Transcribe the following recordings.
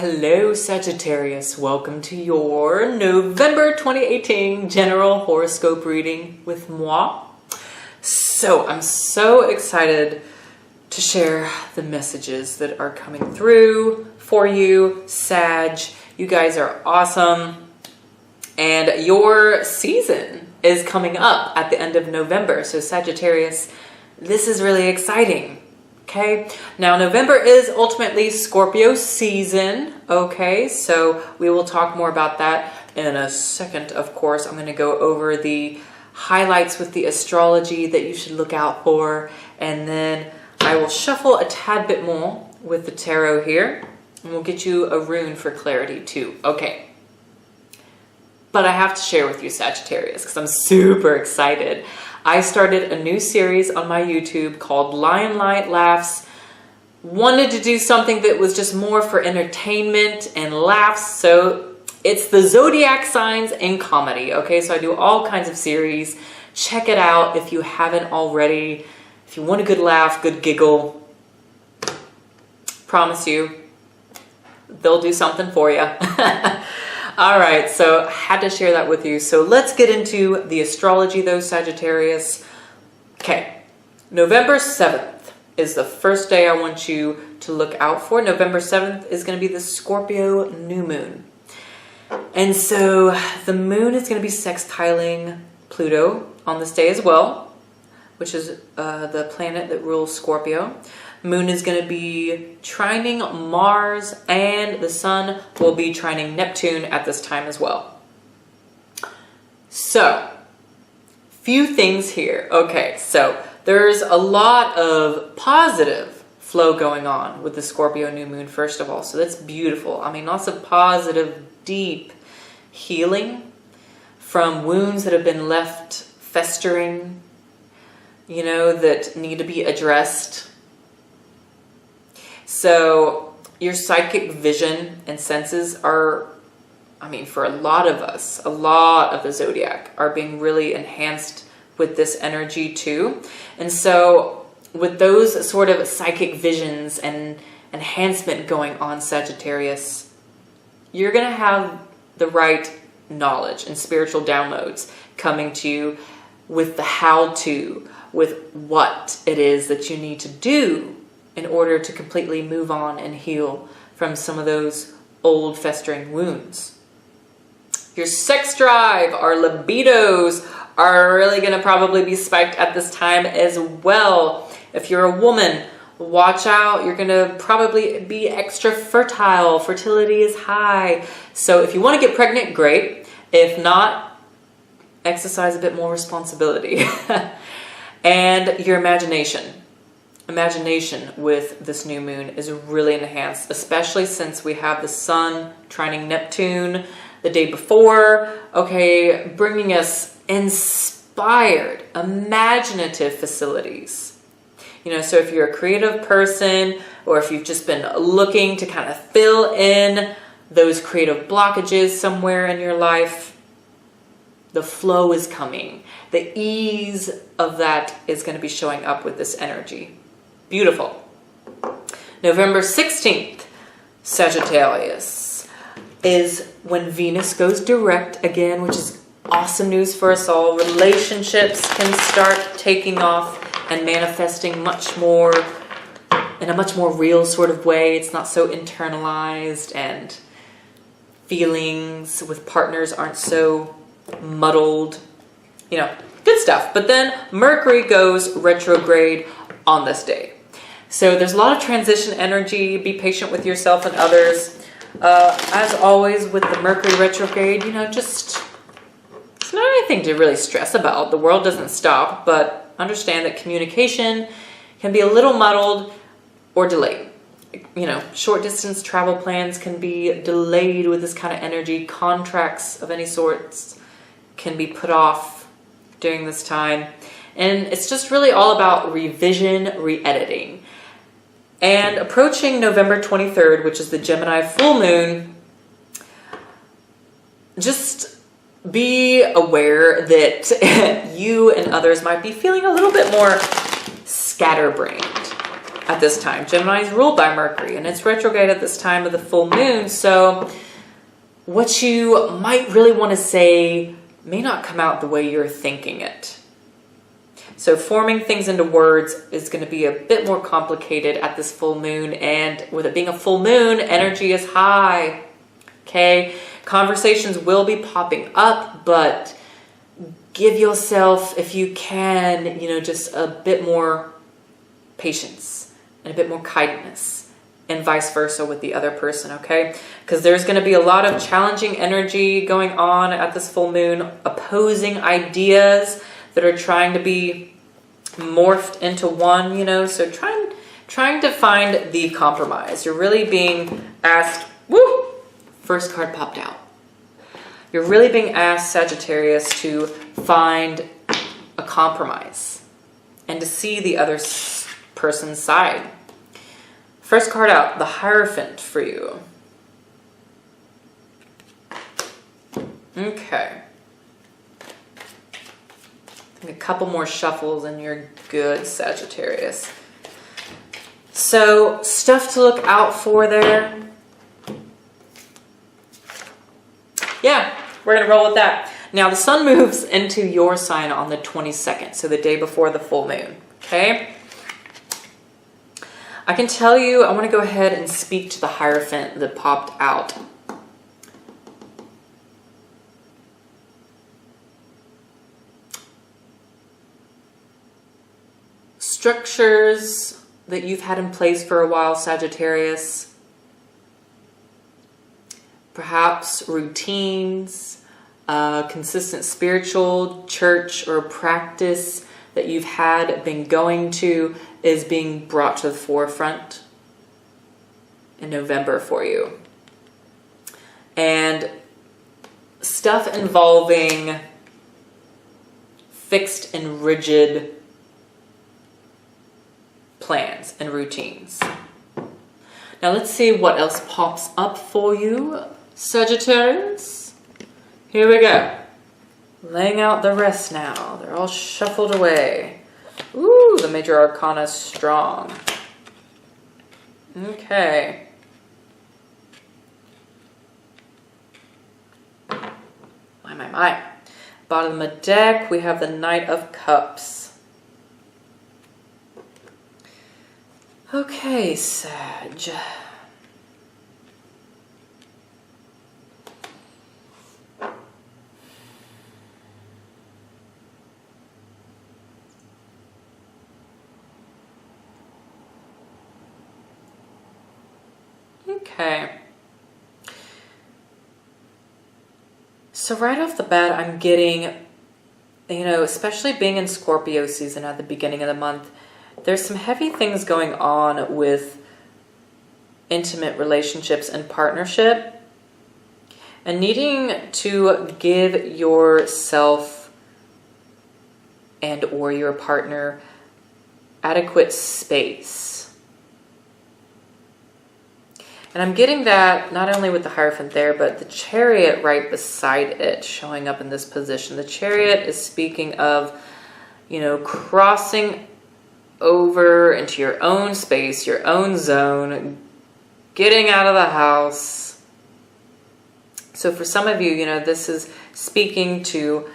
Hello Sagittarius, welcome to your November 2018 general horoscope reading with moi. So I'm so excited to share the messages that are coming through for you, Sag. You guys are awesome. And your season is coming up at the end of November. So Sagittarius, this is really exciting. Okay, now November is ultimately Scorpio season. Okay, so we will talk more about that in a second. Of course, I'm going to go over the highlights with the astrology that you should look out for, and then I will shuffle a tad bit more with the tarot here, and we'll get you a rune for clarity too. Okay, but I have to share with you, Sagittarius, because I'm super excited. I started a new series on my YouTube called Lion Light Laughs. Wanted to do something that was just more for entertainment and laughs. So it's the zodiac signs and comedy. Okay, so I do all kinds of series. Check it out if you haven't already. If you want a good laugh, good giggle, promise you, they'll do something for you. All right, so I had to share that with you. So let's get into the astrology though, Sagittarius. Okay, November 7th is the first day I want you to look out for. November 7th is going to be the Scorpio new moon. And so the moon is going to be sextiling Pluto on this day as well, which is the planet that rules Scorpio. Moon is going to be trining Mars, and the sun will be trining Neptune at this time as well. So, few things here. Okay, so there's a lot of positive flow going on with the Scorpio new moon, first of all. So that's beautiful. I mean, lots of positive, deep healing from wounds that have been left festering, you know, that need to be addressed. So your psychic vision and senses are, I mean, for a lot of us, a lot of the zodiac are being really enhanced with this energy too. And so with those sort of psychic visions and enhancement going on, Sagittarius, you're going to have the right knowledge and spiritual downloads coming to you with the how-to, with what it is that you need to do in order to completely move on and heal from some of those old festering wounds. Your sex drive, our libidos are really going to probably be spiked at this time as well. If you're a woman, watch out. You're going to probably be extra fertile. Fertility is high. So if you want to get pregnant, great. If not, exercise a bit more responsibility. And your imagination with this new moon is really enhanced, especially since we have the sun trining Neptune the day before. Okay, bringing us inspired, imaginative facilities. You know, so if you're a creative person, or if you've just been looking to kind of fill in those creative blockages somewhere in your life, the flow is coming. The ease of that is going to be showing up with this energy. Beautiful. November 16th, Sagittarius, is when Venus goes direct again, which is awesome news for us all. Relationships can start taking off and manifesting much more in a much more real sort of way. It's not so internalized, and feelings with partners aren't so muddled. You know, good stuff. But then Mercury goes retrograde on this day. So there's a lot of transition energy. Be patient with yourself and others. As always with the Mercury retrograde, you know, just, it's not anything to really stress about. The world doesn't stop, but understand that communication can be a little muddled or delayed. You know, short distance travel plans can be delayed with this kind of energy. Contracts of any sorts can be put off during this time. And it's just really all about revision, re-editing. And approaching November 23rd, which is the Gemini full moon, just be aware that you and others might be feeling a little bit more scatterbrained. at this time. Gemini is ruled by Mercury, and it's retrograde at this time of the full moon. So what you might really want to say may not come out the way you're thinking it. So forming things into words is going to be a bit more complicated at this full moon. And with it being a full moon, energy is high. Okay. Conversations will be popping up, but give yourself, if you can, just a bit more patience and a bit more kindness, and vice versa with the other person. Okay. Because there's going to be a lot of challenging energy going on at this full moon, opposing ideas that are trying to be morphed into one, so trying to find the compromise. You're really being asked, woo, first card popped out. You're really being asked, Sagittarius, to find a compromise and to see the other person's side. First card out, the Hierophant for you. Okay. A couple more shuffles and you're good, Sagittarius. So, stuff to look out for there. Yeah, we're going to roll with that. Now, the sun moves into your sign on the 22nd, so the day before the full moon. Okay? I can tell you, I want to go ahead and speak to the Hierophant that popped out. Structures that you've had in place for a while, Sagittarius. Perhaps routines, consistent spiritual church or practice that you've been going to is being brought to the forefront in November for you. And stuff involving fixed and rigid plans and routines. Now let's see what else pops up for you, Sagittarius. Here we go. Laying out the rest now. They're all shuffled away. Ooh, the major arcana is strong. Okay. My. Bottom of the deck, we have the Knight of Cups. Okay, Sag. Okay. So right off the bat, I'm getting, especially being in Scorpio season at the beginning of the month, there's some heavy things going on with intimate relationships and partnership, and needing to give yourself and or your partner adequate space. And I'm getting that not only with the Hierophant there, but the Chariot right beside it showing up in this position. The Chariot is speaking of, crossing over into your own space, your own zone, getting out of the house. So for some of you, this is speaking to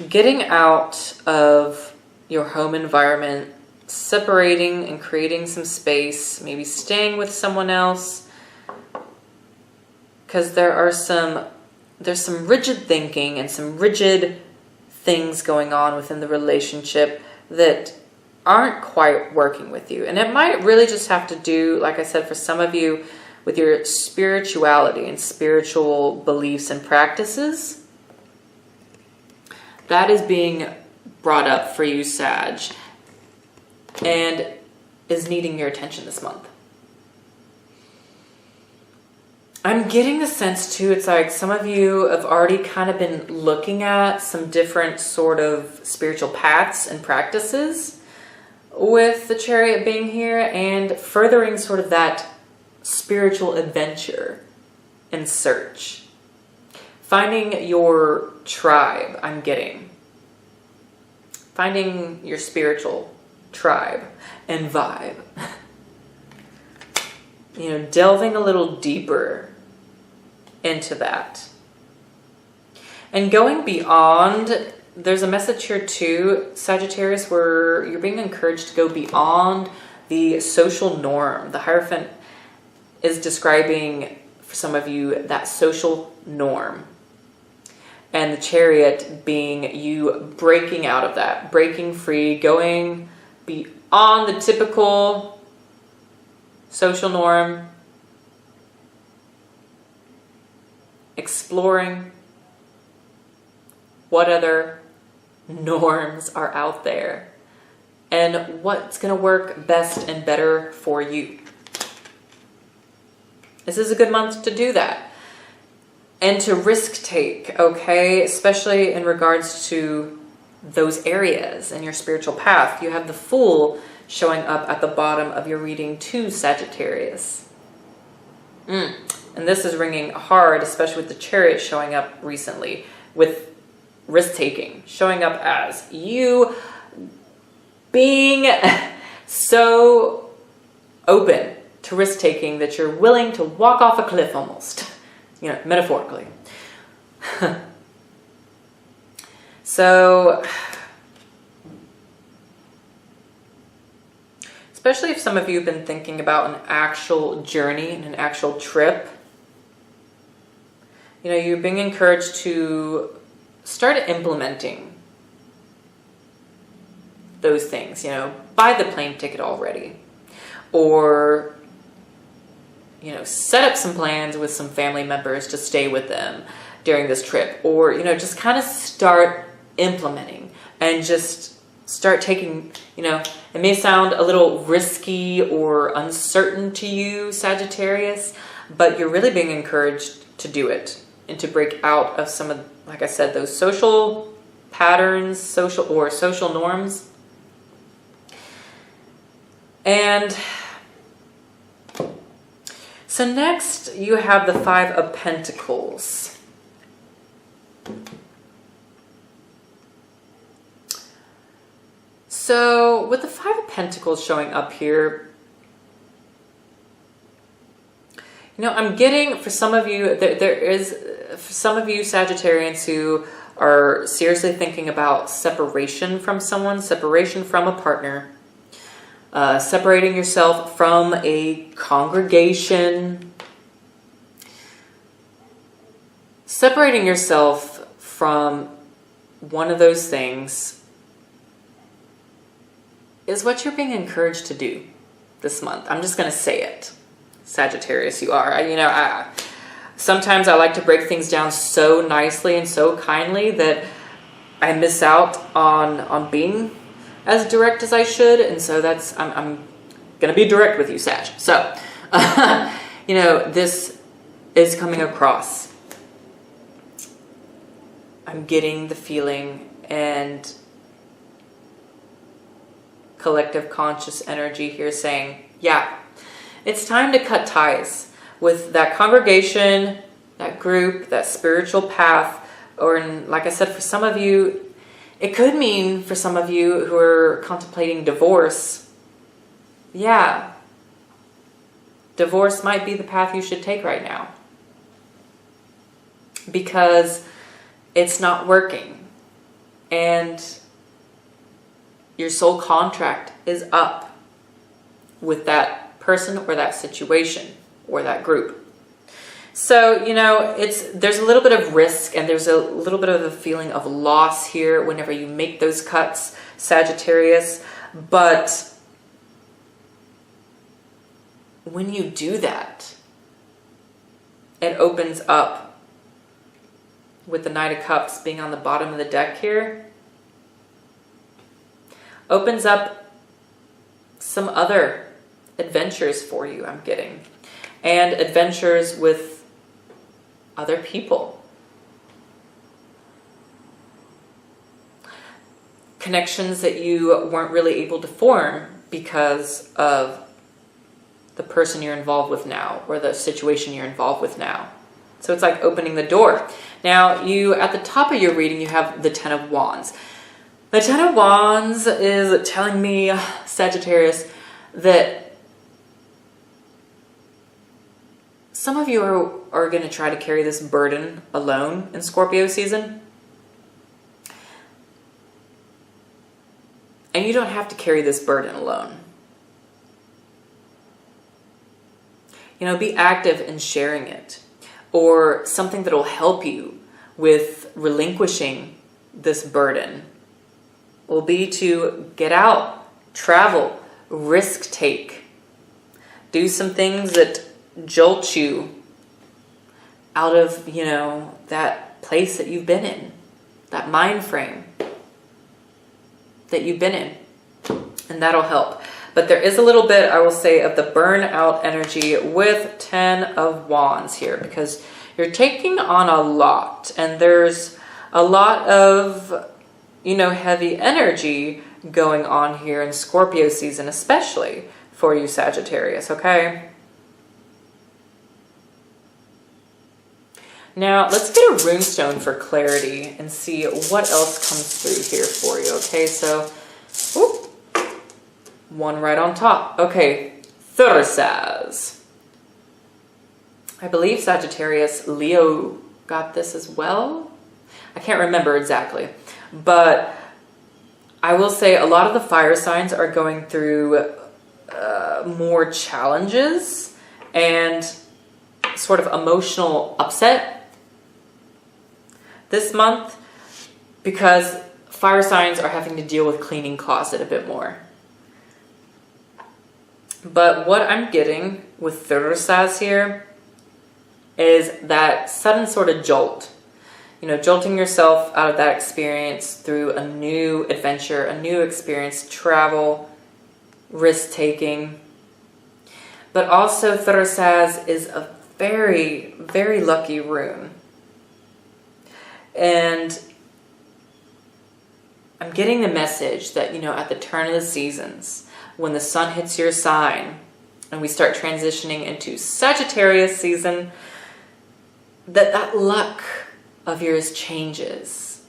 getting out of your home environment, separating and creating some space, maybe staying with someone else, because there's some rigid thinking and some rigid things going on within the relationship that aren't quite working with you. And it might really just have to do, like I said, for some of you, with your spirituality and spiritual beliefs and practices. That is being brought up for you, Sag, and is needing your attention this month. I'm getting the sense too, it's like some of you have already kind of been looking at some different sort of spiritual paths and practices with the Chariot being here, and furthering sort of that spiritual adventure and search. Finding your tribe, I'm getting. Finding your spiritual tribe and vibe. delving a little deeper into that. And going beyond, there's a message here too, Sagittarius, where you're being encouraged to go beyond the social norm. The Hierophant is describing, for some of you, that social norm. And the Chariot being you breaking out of that, breaking free, going beyond the typical social norm, exploring what other norms are out there and what's going to work best and better for you. This is a good month to do that. And to risk take, okay? Especially in regards to those areas in your spiritual path. You have the Fool showing up at the bottom of your reading too, Sagittarius. And this is ringing hard, especially with the Chariot showing up recently, with risk-taking, showing up as you being so open to risk-taking that you're willing to walk off a cliff almost, metaphorically. So, especially if some of you have been thinking about an actual journey and an actual trip, you're being encouraged to start implementing those things, buy the plane ticket already, or set up some plans with some family members to stay with them during this trip, or just kind of start implementing and just start taking, it may sound a little risky or uncertain to you, Sagittarius, but you're really being encouraged to do it and to break out of some of, like I said, those social patterns, social norms. And so next you have the Five of Pentacles. So with the Five of Pentacles showing up here, I'm getting, for some of you, there is, for some of you Sagittarians who are seriously thinking about separation from someone, separation from a partner, separating yourself from a congregation, separating yourself from one of those things is what you're being encouraged to do this month. I'm just going to say it. Sagittarius, you are. Sometimes I like to break things down so nicely and so kindly that I miss out on being as direct as I should, and so I'm gonna be direct with you, Sag. So, this is coming across. I'm getting the feeling and collective conscious energy here saying, yeah, it's time to cut ties with that congregation, that group, that spiritual path, or like I said, for some of you, it could mean for some of you who are contemplating divorce, yeah, divorce might be the path you should take right now because it's not working and your soul contract is up with that person or that situation or that group. So, there's a little bit of risk and there's a little bit of a feeling of loss here whenever you make those cuts, Sagittarius. But when you do that, it opens up with the Knight of Cups being on the bottom of the deck here. Opens up some other adventures for you, I'm getting. And adventures with other people. Connections that you weren't really able to form because of the person you're involved with now or the situation you're involved with now. So it's like opening the door. Now, at the top of your reading, you have the Ten of Wands. The Ten of Wands is telling me, Sagittarius, that some of you are going to try to carry this burden alone in Scorpio season. And you don't have to carry this burden alone. You know, be active in sharing it, or something that will help you with relinquishing this burden will be to get out, travel, risk take, do some things that jolt you out of, you know, that place that you've been in, that mind frame that you've been in, and that'll help. But there is a little bit, I will say, of the burnout energy with 10 of Wands here, because you're taking on a lot, and there's a lot of, you know, heavy energy going on here in Scorpio season, especially for you Sagittarius, okay? Now, let's get a runestone for clarity and see what else comes through here for you, okay? So, whoop, one right on top. Okay, Thursaz. I believe Sagittarius Leo got this as well. I can't remember exactly, but I will say a lot of the fire signs are going through more challenges and sort of emotional upset this month, because fire signs are having to deal with cleaning closet a bit more. But what I'm getting with Thursaz here is that sudden sort of jolt. You know, jolting yourself out of that experience through a new adventure, a new experience, travel, risk-taking. But also Thursaz is a very, very lucky rune. And I'm getting the message that, you know, at the turn of the seasons, when the sun hits your sign and we start transitioning into Sagittarius season, that luck of yours changes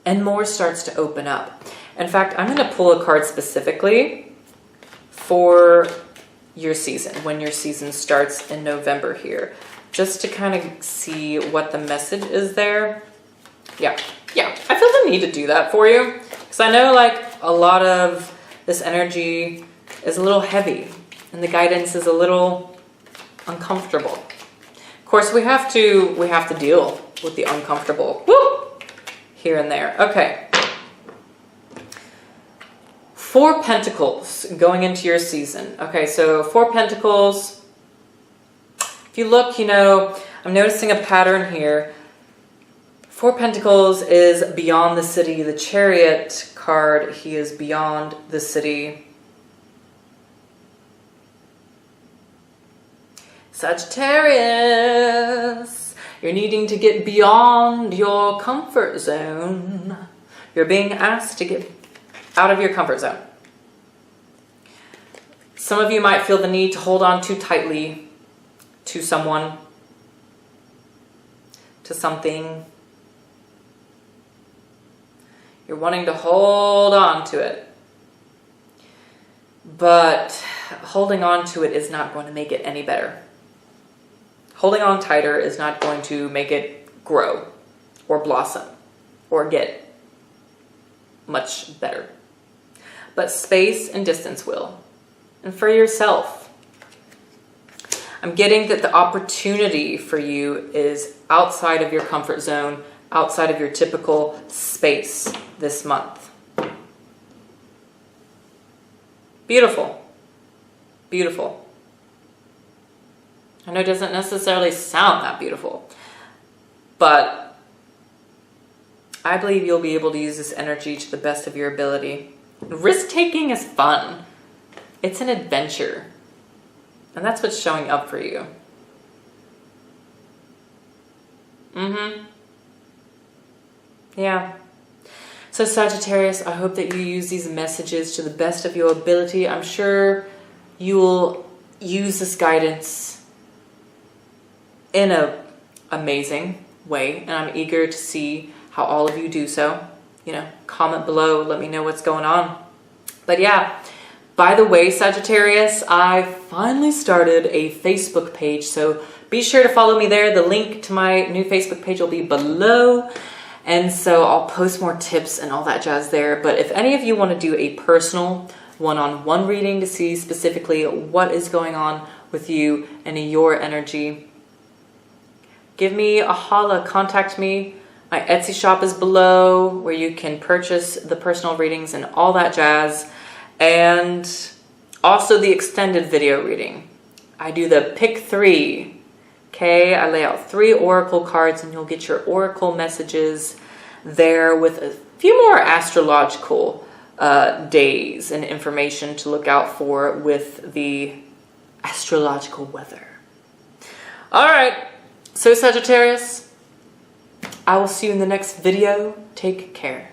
and more starts to open up. In fact, I'm going to pull a card specifically for your season, when your season starts in November here, just to kind of see what the message is there. Yeah, I feel the need to do that for you, because I know like a lot of this energy is a little heavy and the guidance is a little uncomfortable. Of course, we have to deal with the uncomfortable, here and there. Okay. 4 Pentacles going into your season. Okay, so 4 Pentacles. If you look, you know, I'm noticing a pattern here. 4 Pentacles is beyond the city. The Chariot card, he is beyond the city. Sagittarius, you're needing to get beyond your comfort zone. You're being asked to get out of your comfort zone. Some of you might feel the need to hold on too tightly to someone, to something. You're wanting to hold on to it. But holding on to it is not going to make it any better. Holding on tighter is not going to make it grow or blossom or get much better. But space and distance will. And for yourself, I'm getting that the opportunity for you is outside of your comfort zone, outside of your typical space this month. Beautiful. Beautiful. I know it doesn't necessarily sound that beautiful, but I believe you'll be able to use this energy to the best of your ability. Risk-taking is fun. It's an adventure. And that's what's showing up for you. Yeah. So Sagittarius, I hope that you use these messages to the best of your ability. I'm sure you will use this guidance in an amazing way, and I'm eager to see how all of you do so. You know, comment below, let me know what's going on. But yeah, by the way, Sagittarius, I finally started a Facebook page, so be sure to follow me there. The link to my new Facebook page will be below. And so I'll post more tips and all that jazz there. But if any of you want to do a personal one-on-one reading to see specifically what is going on with you and your energy, give me a holla, contact me. My Etsy shop is below where you can purchase the personal readings and all that jazz. And also the extended video reading. I do the pick 3. Okay, I lay out 3 oracle cards and you'll get your oracle messages there with a few more astrological days and information to look out for with the astrological weather. All right, so Sagittarius, I will see you in the next video. Take care.